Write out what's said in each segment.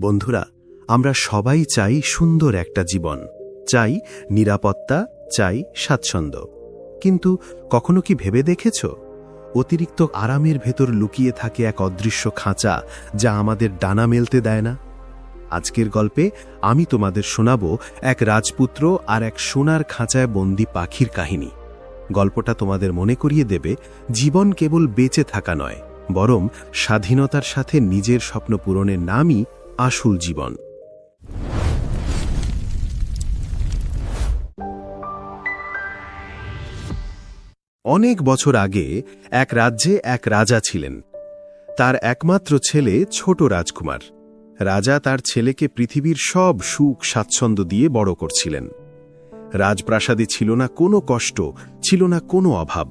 বন্ধুরা, আমরা সবাই চাই সুন্দর একটা জীবন, চাই নিরাপত্তা, চাই স্বাচ্ছন্দ্য। কিন্তু কখনো কি ভেবে দেখেছ, অতিরিক্ত আরামের ভেতর লুকিয়ে থাকে এক অদৃশ্য খাঁচা যা আমাদের ডানা মেলতে দেয় না? আজকের গল্পে আমি তোমাদের শোনাব এক রাজপুত্র আর এক সোনার খাঁচায় বন্দি পাখির কাহিনী। গল্পটা তোমাদের মনে করিয়ে দেবে জীবন কেবল বেঁচে থাকা নয়, বরং স্বাধীনতার সাথে নিজের স্বপ্ন পূরণের নামই আসল জীবন। অনেক বছর আগে এক রাজ্যে এক রাজা ছিলেন। তার একমাত্র ছেলে ছোট রাজকুমার। রাজা তার ছেলেকে পৃথিবীর সব সুখ স্বাচ্ছন্দ্য দিয়ে বড় করছিলেন। রাজপ্রাসাদে ছিল না কোনো কষ্ট, ছিল না কোনো অভাব।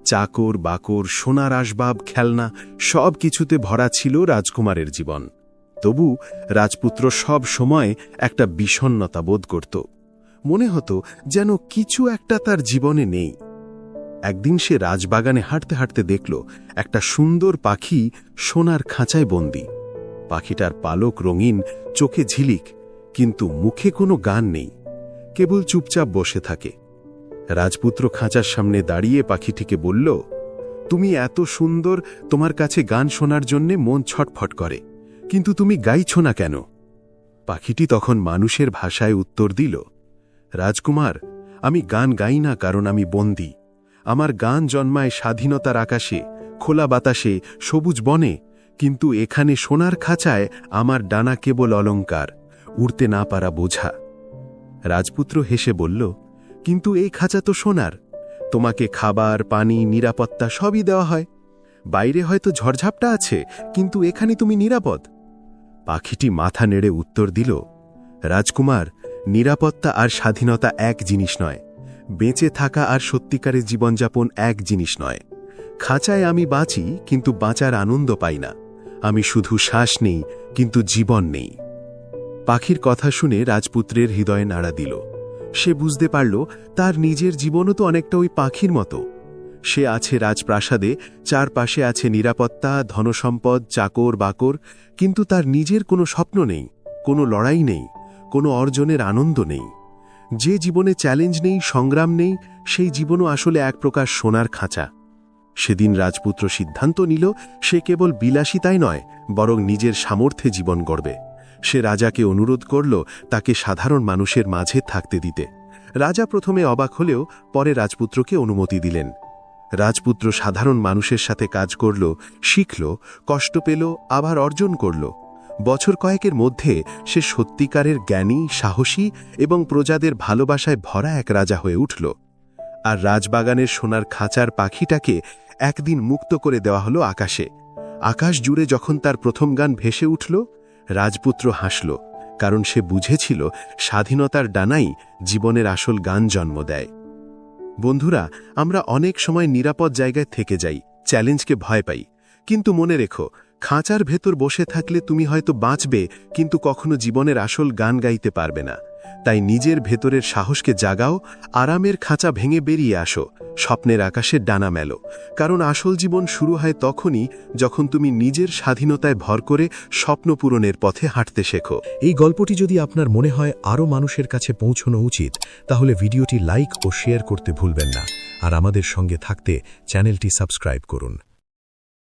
চাকর বাকর, সোনার আসবাব, খেলনা সব কিছুতে ভরা ছিল রাজকুমারের জীবন। তবু রাজপুত্র সব সময় একটা বিষণ্ণতা বোধ করত। মনে হতো যেন কিছু একটা তার জীবনে নেই। একদিন সে রাজবাগানে হাঁটতে হাঁটতে দেখল একটা সুন্দর পাখি সোনার খাঁচায় বন্দী। পাখিটার পালক রঙিন, চোখে ঝিলিক, কিন্তু মুখে কোনো গান নেই, কেবল চুপচাপ বসে থাকে। রাজপুত্র খাঁচার সামনে দাঁড়িয়ে পাখিটিকে বলল, তুমি এত সুন্দর, তোমার কাছে গান শোনার জন্যে মন ছটফট করে, কিন্তু তুমি গাইছ না কেন? পাখিটি তখন মানুষের ভাষায় উত্তর দিল, রাজকুমার, আমি গান গাই না কারণ আমি বন্দী। আমার গান জন্মায় স্বাধীনতার আকাশে, খোলা বাতাসে, সবুজ বনে, কিন্তু এখানে সোনার খাঁচায় আমার ডানা কেবল অলংকার, উড়তে না পারা বোঝা। রাজপুত্র হেসে বলল, কিন্তু এই খাঁচা তো সোনার। তোমাকে খাবার, পানি, নিরাপত্তা সবই দেওয়া হয়। বাইরে হয়তো ঝড়ঝাপটা আছে, কিন্তু এখানে তুমি নিরাপদ। পাখিটি মাথা নেড়ে উত্তর দিল, রাজকুমার, নিরাপত্তা আর স্বাধীনতা এক জিনিস নয়। বেঁচে থাকা আর সত্যিকারের জীবনযাপন এক জিনিস নয়। খাঁচায় আমি বাঁচি, কিন্তু বাঁচার আনন্দ পাই না। আমি শুধু শ্বাস নেই, কিন্তু জীবন নেই। পাখির কথা শুনে রাজপুত্রের হৃদয়ে নাড়া দিল। সে বুঝতে পারল তার নিজের জীবনও তো অনেকটা ওই পাখির মতো। সে আছে রাজপ্রাসাদে, চারপাশে আছে নিরাপত্তা, ধনসম্পদ, চাকর বাকর, কিন্তু তার নিজের কোনো স্বপ্ন নেই, কোনো লড়াই নেই, কোনো অর্জনের আনন্দ নেই। যে জীবনে চ্যালেঞ্জ নেই, সংগ্রাম নেই, সেই জীবনও আসলে এক প্রকার সোনার খাঁচা। সেদিন রাজপুত্র সিদ্ধান্ত নিল, সে কেবল বিলাসিতায় নয়, বরং নিজের সামর্থ্যে জীবন গড়বে। সে রাজাকে অনুরোধ করল তাকে সাধারণ মানুষের মাঝে থাকতে দিতে। রাজা প্রথমে অবাক হলেও পরে রাজপুত্রকে অনুমতি দিলেন। রাজপুত্র সাধারণ মানুষের সাথে কাজ করল, শিখল, কষ্ট পেল, আবার অর্জন করল। বছর কয়েকের মধ্যে সে সত্যিকারের জ্ঞানী, সাহসী এবং প্রজাদের ভালোবাসায় ভরা এক রাজা হয়ে উঠল। আর রাজবাগানের সোনার খাঁচার পাখিটাকে একদিন মুক্ত করে দেওয়া হলো আকাশে। আকাশ জুড়ে যখন তার প্রথম গান ভেসে উঠল, রাজপুত্র হাসল, কারণ সে বুঝেছিল স্বাধীনতার ডানাই জীবনের আসল গান জন্ম দেয়। বন্ধুরা, আমরা অনেক সময় নিরাপদ জায়গায় থেকে যাই, চ্যালেঞ্জকে ভয় পাই, কিন্তু মনে রেখো, খাঁচার ভেতর বসে থাকলে তুমি হয়তো বাঁচবে, কিন্তু কখনো জীবনের আসল গান গাইতে পারবে না। তাই নিজের ভেতরের সাহসকে জাগাও, আরামের খাঁচা ভেঙে বেরিয়ে আসো, স্বপ্নের আকাশে ডানা মেলো। কারণ আসল জীবন শুরু হয় তখনই যখন তুমি নিজের স্বাধীনতায় ভর করে স্বপ্ন পূরণের পথে হাঁটতে শেখো। এই গল্পটি যদি আপনার মনে হয় আরও মানুষের কাছে পৌঁছানো উচিত, তাহলে ভিডিওটি লাইক ও শেয়ার করতে ভুলবেন না। আর আমাদের সঙ্গে থাকতে চ্যানেলটি সাবস্ক্রাইব করুন।